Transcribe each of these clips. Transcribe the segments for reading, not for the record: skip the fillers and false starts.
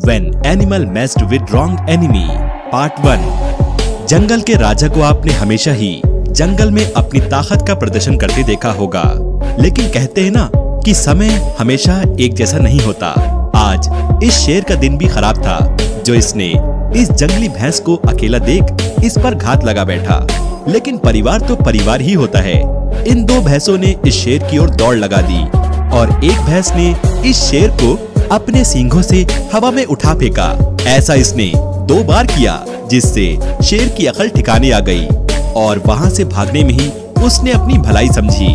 When Animal Messed with Wrong Enemy part 1। जंगल के राजा को आपने हमेशा ही जंगल में अपनी ताकत का प्रदर्शन करते देखा होगा, लेकिन कहते हैं ना कि समय हमेशा एक जैसा नहीं होता। आज इस शेर का दिन भी खराब था जो इसने इस जंगली भैंस को अकेला देख इस पर घात लगा बैठा। लेकिन परिवार तो परिवार ही होता है। इन दो भैंसों ने इस शेर की ओर दौड़ लगा दी और एक भैंस ने इस शेर को अपने सींगों से हवा में उठा फेंका। ऐसा इसने 2 बार किया, जिससे शेर की अकल ठिकाने आ गई और वहां से भागने में ही उसने अपनी भलाई समझी।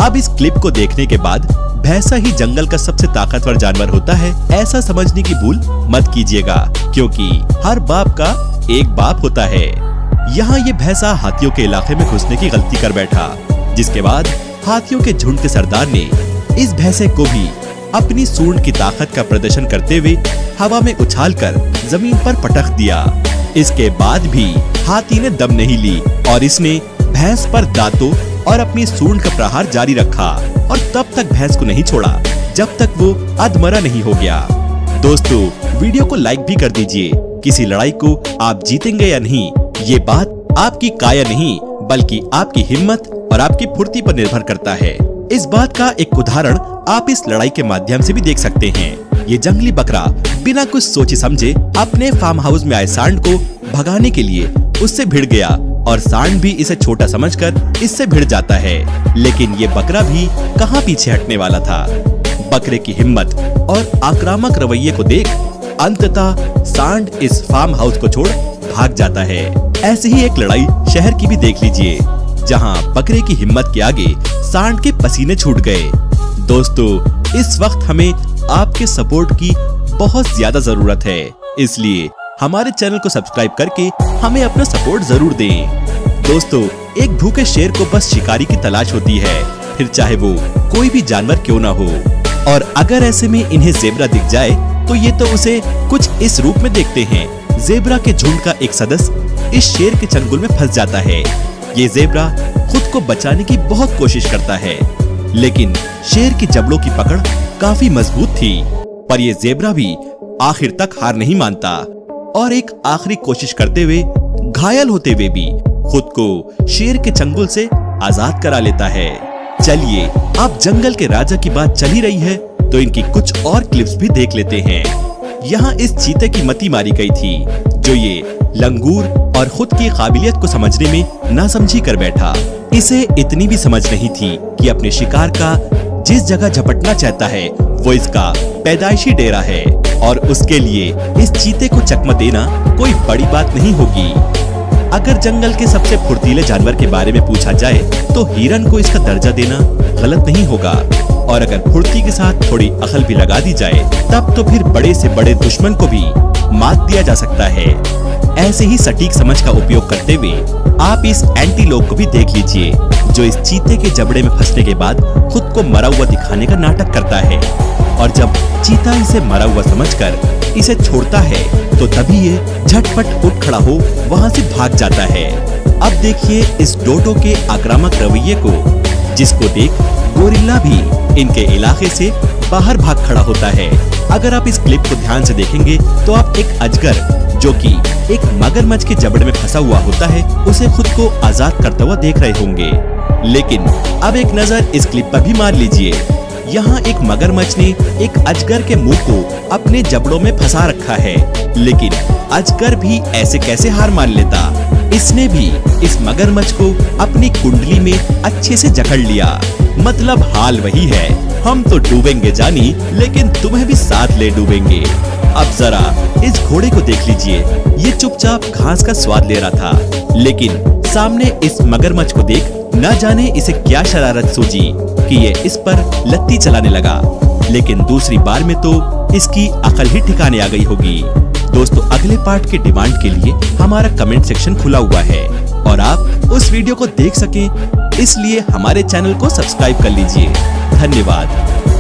अब इस क्लिप को देखने के बाद भैंसा ही जंगल का सबसे ताकतवर जानवर होता है, ऐसा समझने की भूल मत कीजिएगा, क्योंकि हर बाप का एक बाप होता है। यहाँ ये भैंसा हाथियों के इलाके में घुसने की गलती कर बैठा, जिसके बाद हाथियों के झुंड के सरदार ने इस भैंसे को भी अपनी सूंड की ताकत का प्रदर्शन करते हुए हवा में उछालकर जमीन पर पटक दिया। इसके बाद भी हाथी ने दम नहीं ली और इसने भैंस पर दांतों और अपनी सूंड का प्रहार जारी रखा और तब तक भैंस को नहीं छोड़ा जब तक वो अधमरा नहीं हो गया। दोस्तों, वीडियो को लाइक भी कर दीजिए। किसी लड़ाई को आप जीतेंगे या नहीं, ये बात आपकी काया नहीं बल्कि आपकी हिम्मत और आपकी फुर्ती पर निर्भर करता है। इस बात का एक उदाहरण आप इस लड़ाई के माध्यम से भी देख सकते हैं। ये जंगली बकरा बिना कुछ सोचे समझे अपने फार्म हाउस में आए सांड को भगाने के लिए उससे भिड़ गया और सांड भी इसे छोटा समझकर इससे भिड़ जाता है। लेकिन ये बकरा भी कहाँ पीछे हटने वाला था। बकरे की हिम्मत और आक्रामक रवैये को देख अंततः सांड इस फार्म हाउस को छोड़ भाग जाता है। ऐसी ही एक लड़ाई शहर की भी देख लीजिए, जहां बकरे की हिम्मत के आगे सांड के पसीने छूट गए। दोस्तों, इस वक्त हमें आपके सपोर्ट की बहुत ज्यादा जरूरत है, इसलिए हमारे चैनल को सब्सक्राइब करके हमें अपना सपोर्ट जरूर दें। दोस्तों, एक भूखे शेर को बस शिकारी की तलाश होती है, फिर चाहे वो कोई भी जानवर क्यों ना हो। और अगर ऐसे में इन्हें जेब्रा दिख जाए तो ये तो उसे कुछ इस रूप में देखते हैं। जेब्रा के झुंड का एक सदस्य इस शेर के चंगुल में फंस जाता है। ये जेब्रा खुद को बचाने की बहुत कोशिश करता है, लेकिन शेर की जबड़ों की पकड़ काफी मजबूत थी। पर ये जेब्रा भी आखिर तक हार नहीं मानता और एक आखिरी कोशिश करते हुए घायल होते हुए भी खुद को शेर के चंगुल से आजाद करा लेता है। चलिए, अब जंगल के राजा की बात चल ही रही है तो इनकी कुछ और क्लिप्स भी देख लेते हैं। यहाँ इस चीते की मति मारी गई थी जो ये लंगूर और खुद की काबिलियत को समझने में नासमझी कर बैठा। इसे इतनी भी समझ नहीं थी कि अपने शिकार का जिस जगह झपटना चाहता है वो इसका पैदाइशी डेरा है और उसके लिए इस चीते को चकमा देना कोई बड़ी बात नहीं होगी। अगर जंगल के सबसे फुर्तीले जानवर के बारे में पूछा जाए तो हिरन को इसका दर्जा देना गलत नहीं होगा, और अगर फुर्ती के साथ थोड़ी अकल भी लगा दी जाए तब तो फिर बड़े से बड़े दुश्मन को भी मात दिया जा सकता है। ऐसे ही सटीक समझ का उपयोग करते हुए आप इस एंटीलोप को भी देख लीजिए, जो इस चीते के जबड़े में फंसने के बाद खुद को मरा हुआ दिखाने का नाटक करता है, और जब चीता इसे मरा हुआ समझकर इसे छोड़ता है तो तभी ये झटपट उठ खड़ा हो वहां से भाग जाता है। अब देखिए इस डोडो के आक्रामक रवैये को, जिसको देख गोरिल्ला भी इनके इलाके से बाहर भाग खड़ा होता है। अगर आप इस क्लिप को ध्यान से देखेंगे तो आप एक अजगर जो कि एक मगरमच्छ के जबड़े में फंसा हुआ होता है उसे खुद को आजाद करता हुआ देख रहे होंगे। लेकिन अब एक नजर इस क्लिप पर भी मार लीजिए। यहाँ एक मगरमच्छ ने एक अजगर के मुंह को अपने जबड़ों में फंसा रखा है, लेकिन अजगर भी ऐसे कैसे हार मान लेता। इसने भी इस मगरमच्छ को अपनी कुंडली में अच्छे से जकड़ लिया। मतलब हाल वही है, हम तो डूबेंगे जानी लेकिन तुम्हें भी साथ ले डूबेंगे। अब जरा इस घोड़े को देख लीजिए, ये चुपचाप घास का स्वाद ले रहा था, लेकिन सामने इस मगरमच्छ को देख न जाने इसे क्या शरारत सूझी कि ये इस पर लत्ती चलाने लगा। लेकिन दूसरी बार में तो इसकी अकल ही ठिकाने आ गई होगी। दोस्तों, अगले पार्ट के डिमांड के लिए हमारा कमेंट सेक्शन खुला हुआ है और आप उस वीडियो को देख सकें इसलिए हमारे चैनल को सब्सक्राइब कर लीजिए। धन्यवाद।